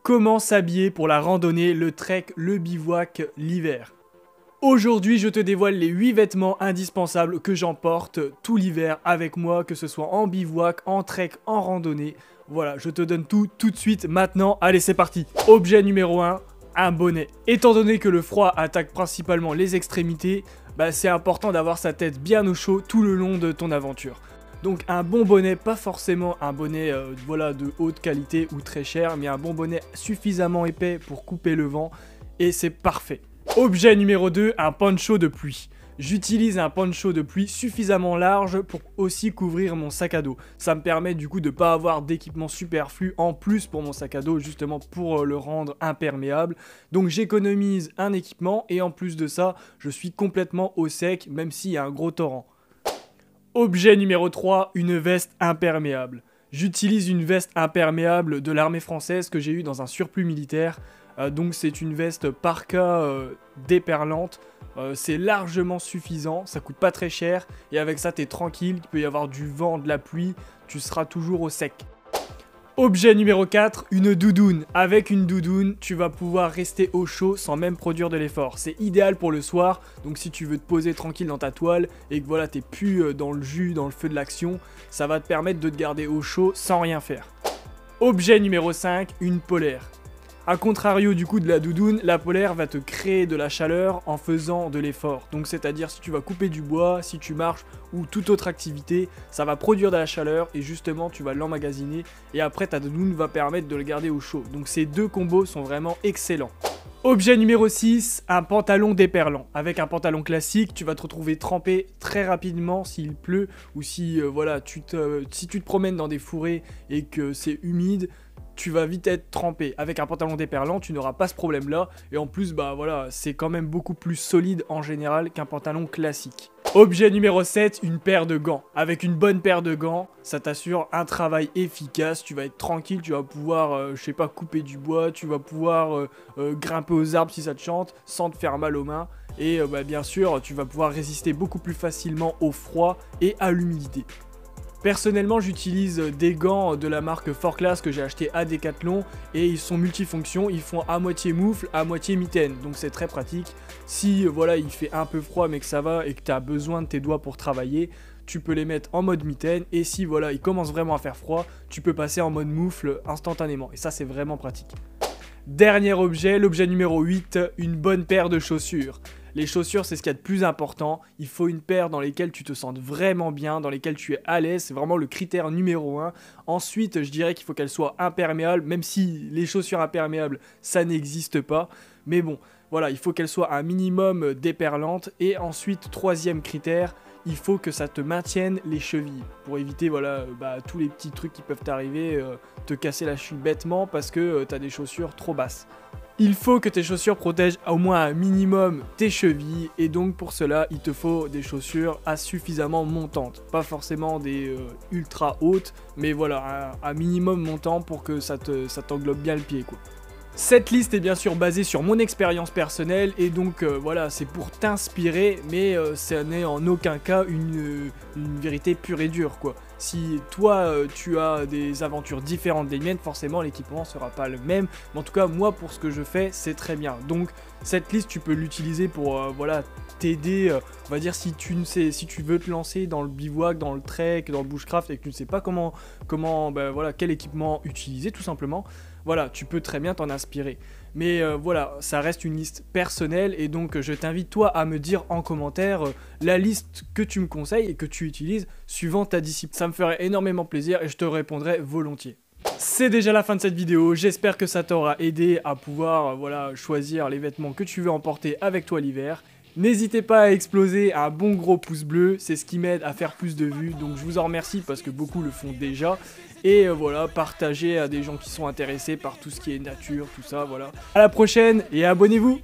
Comment s'habiller pour la randonnée, le trek, le bivouac, l'hiver? Aujourd'hui, je te dévoile les 8 vêtements indispensables que j'emporte tout l'hiver avec moi, que ce soit en bivouac, en trek, en randonnée. Voilà, je te donne tout de suite maintenant. Allez, c'est parti. Objet numéro 1, un bonnet. Étant donné que le froid attaque principalement les extrémités, c'est important d'avoir sa tête bien au chaud tout le long de ton aventure. Donc un bon bonnet, pas forcément un bonnet de haute qualité ou très cher, mais un bon bonnet suffisamment épais pour couper le vent et c'est parfait. Objet numéro 2, un poncho de pluie. J'utilise un poncho de pluie suffisamment large pour aussi couvrir mon sac à dos. Ça me permet du coup de ne pas avoir d'équipement superflu en plus pour mon sac à dos, justement pour le rendre imperméable. Donc j'économise un équipement et en plus de ça, je suis complètement au sec même s'il y a un gros torrent. Objet numéro 3, une veste imperméable. J'utilise une veste imperméable de l'armée française que j'ai eue dans un surplus militaire. Donc c'est une veste parka déperlante. C'est largement suffisant, ça coûte pas très cher. Et avec ça t'es tranquille, il peut y avoir du vent, de la pluie, tu seras toujours au sec. Objet numéro 4, une doudoune. Avec une doudoune, tu vas pouvoir rester au chaud sans même produire de l'effort. C'est idéal pour le soir, donc si tu veux te poser tranquille dans ta toile et que voilà, t'es plus dans le jus, dans le feu de l'action, ça va te permettre de te garder au chaud sans rien faire. Objet numéro 5, une polaire. A contrario du coup de la doudoune, la polaire va te créer de la chaleur en faisant de l'effort. Donc c'est-à-dire si tu vas couper du bois, si tu marches ou toute autre activité, ça va produire de la chaleur et justement tu vas l'emmagasiner et après ta doudoune va permettre de le garder au chaud. Donc ces deux combos sont vraiment excellents. Objet numéro 6, un pantalon déperlant. Avec un pantalon classique, tu vas te retrouver trempé très rapidement s'il pleut ou si si tu te promènes dans des fourrés et que c'est humide, tu vas vite être trempé. Avec un pantalon déperlant, tu n'auras pas ce problème-là. Et en plus, c'est quand même beaucoup plus solide en général qu'un pantalon classique. Objet numéro 7, une paire de gants. Avec une bonne paire de gants, ça t'assure un travail efficace. Tu vas être tranquille, tu vas pouvoir, couper du bois, tu vas pouvoir grimper aux arbres si ça te chante, sans te faire mal aux mains. Et bien sûr, tu vas pouvoir résister beaucoup plus facilement au froid et à l'humidité. Personnellement, j'utilise des gants de la marque 4Class que j'ai acheté à Decathlon et ils sont multifonctions, ils font à moitié moufle, à moitié mitaine, donc c'est très pratique. Si il fait un peu froid mais que ça va et que tu as besoin de tes doigts pour travailler, tu peux les mettre en mode mitaine et si il commence vraiment à faire froid, tu peux passer en mode moufle instantanément et ça c'est vraiment pratique. Dernier objet, l'objet numéro 8, une bonne paire de chaussures. Les chaussures, c'est ce qu'il y a de plus important. Il faut une paire dans lesquelles tu te sentes vraiment bien, dans lesquelles tu es à l'aise. C'est vraiment le critère numéro 1. Ensuite, je dirais qu'il faut qu'elles soient imperméables, même si les chaussures imperméables, ça n'existe pas. Mais bon, voilà, il faut qu'elles soient un minimum déperlantes. Et ensuite, troisième critère, il faut que ça te maintienne les chevilles. Pour éviter tous les petits trucs qui peuvent t'arriver, te casser la cheville bêtement parce que tu as des chaussures trop basses. Il faut que tes chaussures protègent au moins un minimum tes chevilles et donc pour cela il te faut des chaussures suffisamment montantes. Pas forcément des ultra hautes mais voilà un minimum montant pour que ça t'englobe bien le pied quoi. Cette liste est bien sûr basée sur mon expérience personnelle et donc c'est pour t'inspirer mais ça n'est en aucun cas une vérité pure et dure quoi. Si toi tu as des aventures différentes des miennes, forcément l'équipement sera pas le même. Mais en tout cas moi pour ce que je fais c'est très bien. Donc cette liste tu peux l'utiliser pour t'aider, on va dire si tu veux te lancer dans le bivouac, dans le trek, dans le bushcraft et que tu ne sais pas quel équipement utiliser tout simplement. Voilà, tu peux très bien t'en inspirer. Mais ça reste une liste personnelle et donc je t'invite toi à me dire en commentaire la liste que tu me conseilles et que tu utilises suivant ta discipline. Ça me ferait énormément plaisir et je te répondrai volontiers. C'est déjà la fin de cette vidéo, j'espère que ça t'aura aidé à pouvoir choisir les vêtements que tu veux emporter avec toi l'hiver. N'hésitez pas à exploser un bon gros pouce bleu, c'est ce qui m'aide à faire plus de vues, donc je vous en remercie parce que beaucoup le font déjà. Et partagez à des gens qui sont intéressés par tout ce qui est nature, tout ça, voilà. À la prochaine et abonnez-vous!